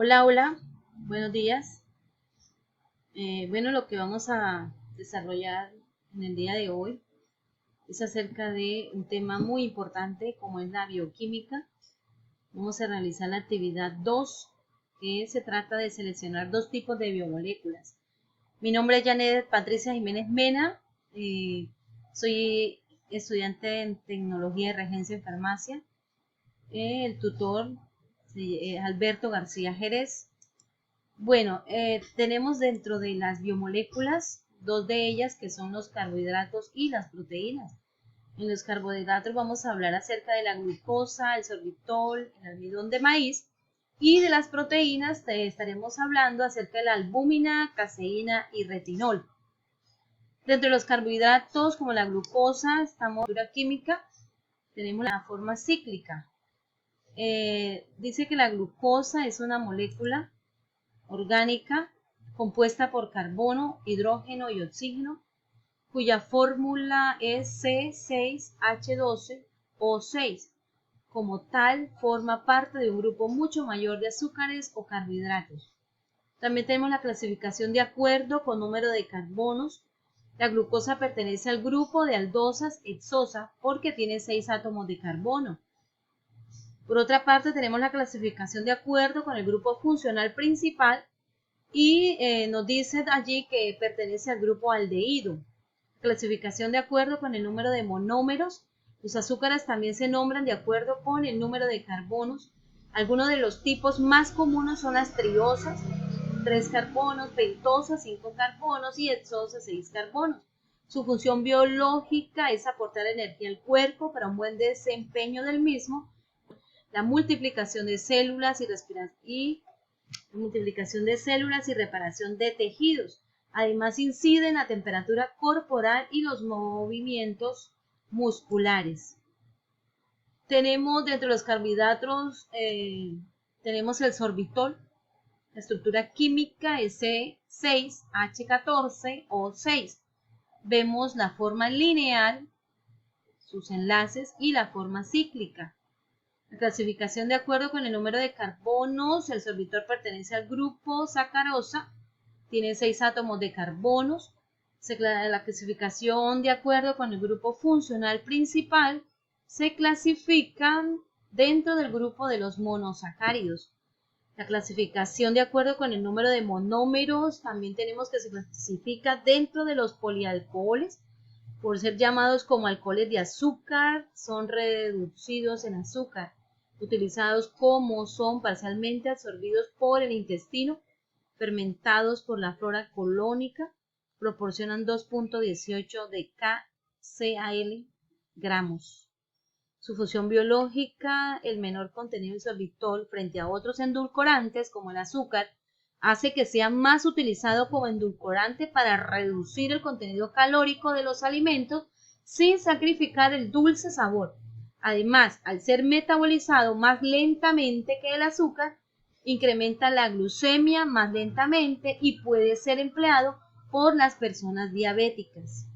Hola, hola, buenos días. Bueno, lo que vamos a desarrollar en el día de hoy es acerca de un tema muy importante como es la bioquímica. Vamos a realizar la actividad 2, que se trata de seleccionar dos tipos de biomoléculas. Mi nombre es Janet Patricia Jiménez Mena, soy estudiante en Tecnología de Regencia en Farmacia. El tutor es Alberto García Jerez. Bueno, tenemos dentro de las biomoléculas dos de ellas que son los carbohidratos y las proteínas. En los carbohidratos vamos a hablar acerca de la glucosa, el sorbitol, el almidón de maíz, y de las proteínas estaremos hablando acerca de la albúmina, caseína y retinol. Dentro de los carbohidratos como la glucosa, estamos en la química, tenemos la forma cíclica. Dice que la glucosa es una molécula orgánica compuesta por carbono, hidrógeno y oxígeno, cuya fórmula es C6H12O6. Como tal, forma parte de un grupo mucho mayor de azúcares o carbohidratos. También tenemos la clasificación de acuerdo con número de carbonos. La glucosa pertenece al grupo de aldosas hexosa porque tiene 6 átomos de carbono. Por otra parte, tenemos la clasificación de acuerdo con el grupo funcional principal y nos dice allí que pertenece al grupo aldehído. Clasificación de acuerdo con el número de monómeros. Los azúcares también se nombran de acuerdo con el número de carbonos. Algunos de los tipos más comunes son las triosas, 3 carbonos, pentosas, 5 carbonos y hexosas, 6 carbonos. Su función biológica es aportar energía al cuerpo para un buen desempeño del mismo, la multiplicación de células y reparación de tejidos. Además, incide en la temperatura corporal y los movimientos musculares. Tenemos dentro de los carbohidratos, tenemos el sorbitol. La estructura química es C6H14O6. Vemos la forma lineal, sus enlaces y la forma cíclica. La clasificación de acuerdo con el número de carbonos, el sorbitol pertenece al grupo sacarosa, tiene 6 átomos de carbonos. La clasificación de acuerdo con el grupo funcional principal se clasifican dentro del grupo de los monosacáridos. La clasificación de acuerdo con el número de monómeros también tenemos que se clasifica dentro de los polialcoholes, por ser llamados como alcoholes de azúcar, son reducidos en azúcar, utilizados como son parcialmente absorbidos por el intestino, fermentados por la flora colónica, proporcionan 2.18 de kcal gramos. Su función biológica, el menor contenido de sorbitol frente a otros endulcorantes como el azúcar, hace que sea más utilizado como endulcorante para reducir el contenido calórico de los alimentos sin sacrificar el dulce sabor. Además, al ser metabolizado más lentamente que el azúcar, incrementa la glucemia más lentamente y puede ser empleado por las personas diabéticas.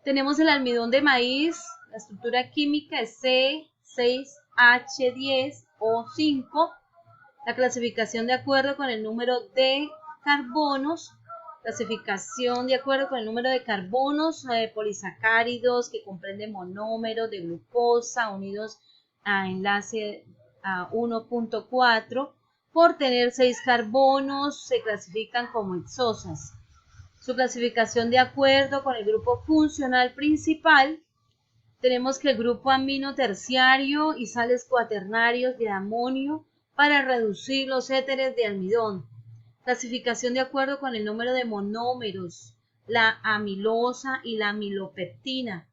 Tenemos el almidón de maíz, la estructura química es C6H10O5. La clasificación de acuerdo con el número de carbonos, clasificación de acuerdo con el número de carbonos, polisacáridos que comprenden monómeros de glucosa unidos a enlace a 1.4, por tener 6 carbonos se clasifican como hexosas. Su clasificación de acuerdo con el grupo funcional principal, tenemos que el grupo amino terciario y sales cuaternarios de amonio para reducir los éteres de almidón. Clasificación de acuerdo con el número de monómeros, la amilosa y la amilopectina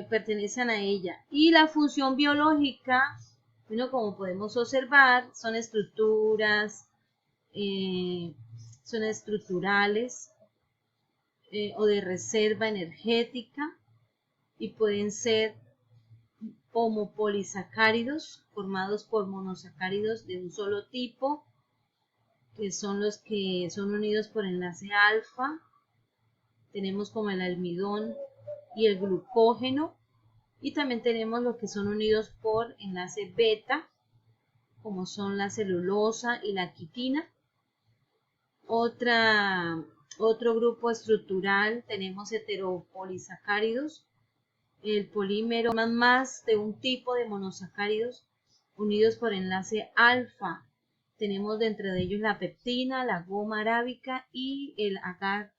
pertenecen a ella. Y la función biológica, bueno, como podemos observar, son estructuras, son estructurales o de reserva energética y pueden ser homopolisacáridos formados por monosacáridos de un solo tipo, que son los que son unidos por enlace alfa. Tenemos como el almidón y el glucógeno, y también tenemos los que son unidos por enlace beta, como son la celulosa y la quitina. Otro grupo estructural tenemos heteropolisacáridos, el polímero más de un tipo de monosacáridos unidos por enlace alfa. Tenemos dentro de ellos la pectina, la goma arábica y el agar.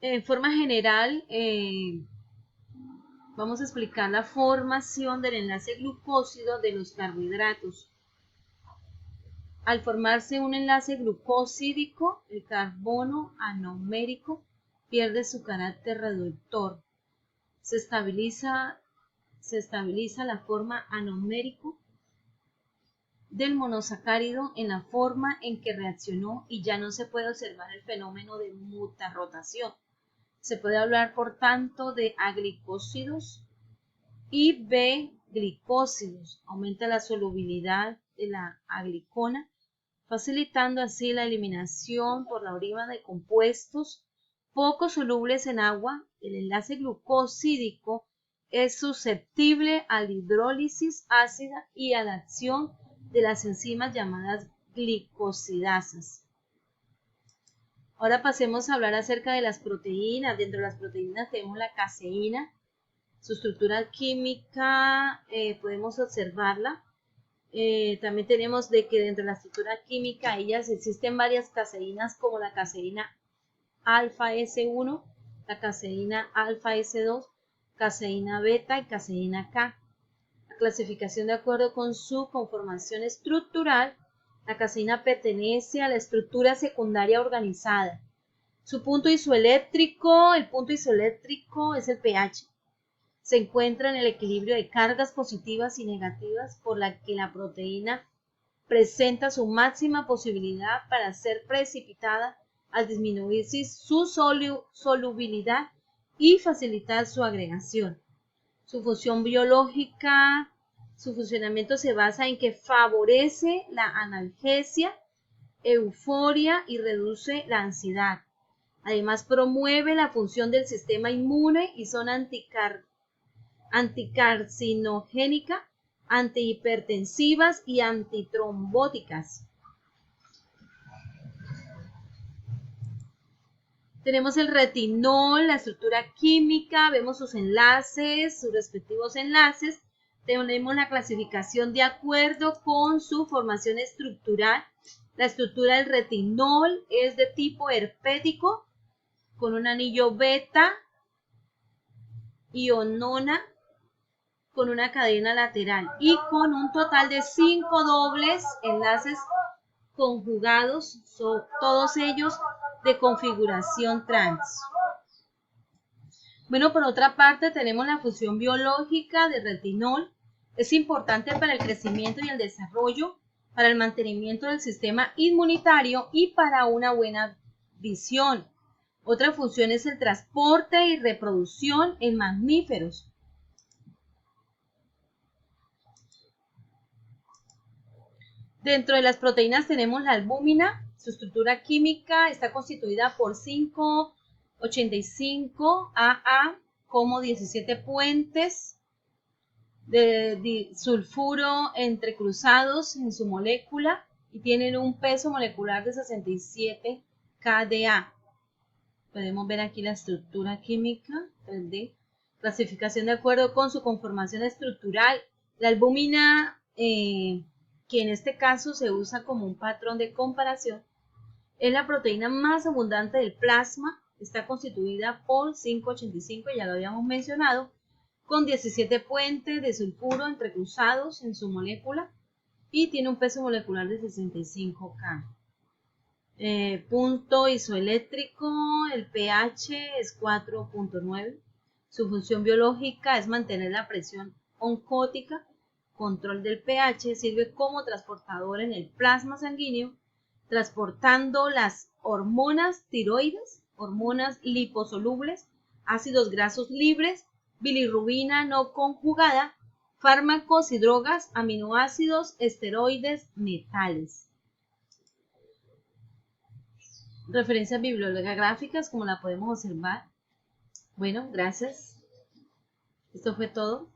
En forma general, vamos a explicar la formación del enlace glucósido de los carbohidratos. Al formarse un enlace glucosídico, el carbono anomérico pierde su carácter reductor. Se estabiliza la forma anomérico del monosacárido en la forma en que reaccionó y ya no se puede observar el fenómeno de mutarrotación. Se puede hablar, por tanto, de aglicósidos y B-glicósidos. Aumenta la solubilidad de la aglicona, facilitando así la eliminación por la orina de compuestos poco solubles en agua. El enlace glucosídico es susceptible a la hidrólisis ácida y a la acción de las enzimas llamadas glicosidasas. Ahora pasemos a hablar acerca de las proteínas. Dentro de las proteínas tenemos la caseína. Su estructura química podemos observarla. También tenemos de que dentro de la estructura química ellas existen varias caseínas, como la caseína alfa S1, la caseína alfa S2, caseína beta y caseína K. La clasificación de acuerdo con su conformación estructural, la caseína pertenece a la estructura secundaria organizada. Su punto isoeléctrico, el punto isoeléctrico es el pH. Se encuentra en el equilibrio de cargas positivas y negativas, por la que la proteína presenta su máxima posibilidad para ser precipitada al disminuir su solubilidad y facilitar su agregación. Su función biológica, su funcionamiento se basa en que favorece la analgesia, euforia y reduce la ansiedad. Además, promueve la función del sistema inmune y son anticarcinogénicas, antihipertensivas y antitrombóticas. Tenemos el retinol, la estructura química, vemos sus enlaces, sus respectivos enlaces. Tenemos la clasificación de acuerdo con su formación estructural. La estructura del retinol es de tipo herpético, con un anillo beta, ionona, con una cadena lateral y con un total de 5 dobles enlaces conjugados, todos ellos de configuración trans. Bueno, por otra parte tenemos la función biológica del retinol. Es importante para el crecimiento y el desarrollo, para el mantenimiento del sistema inmunitario y para una buena visión. Otra función es el transporte y reproducción en mamíferos. Dentro de las proteínas tenemos la albúmina. Su estructura química está constituida por 5,85 AA como 17 puentes de sulfuro entrecruzados en su molécula y tienen un peso molecular de 67 kDa. Podemos ver aquí la estructura química, 3D. Clasificación de acuerdo con su conformación estructural. La albúmina, que en este caso se usa como un patrón de comparación, es la proteína más abundante del plasma. Está constituida por 5,85, ya lo habíamos mencionado, con 17 puentes de sulfuro entrecruzados en su molécula y tiene un peso molecular de 65 K. Punto isoeléctrico, el pH es 4,9. Su función biológica es mantener la presión oncótica. Control del pH, sirve como transportador en el plasma sanguíneo, transportando las hormonas tiroides, hormonas liposolubles, ácidos grasos libres, bilirrubina no conjugada, fármacos y drogas, aminoácidos, esteroides, metales. Referencias bibliográficas, como la podemos observar. Bueno, gracias. Esto fue todo.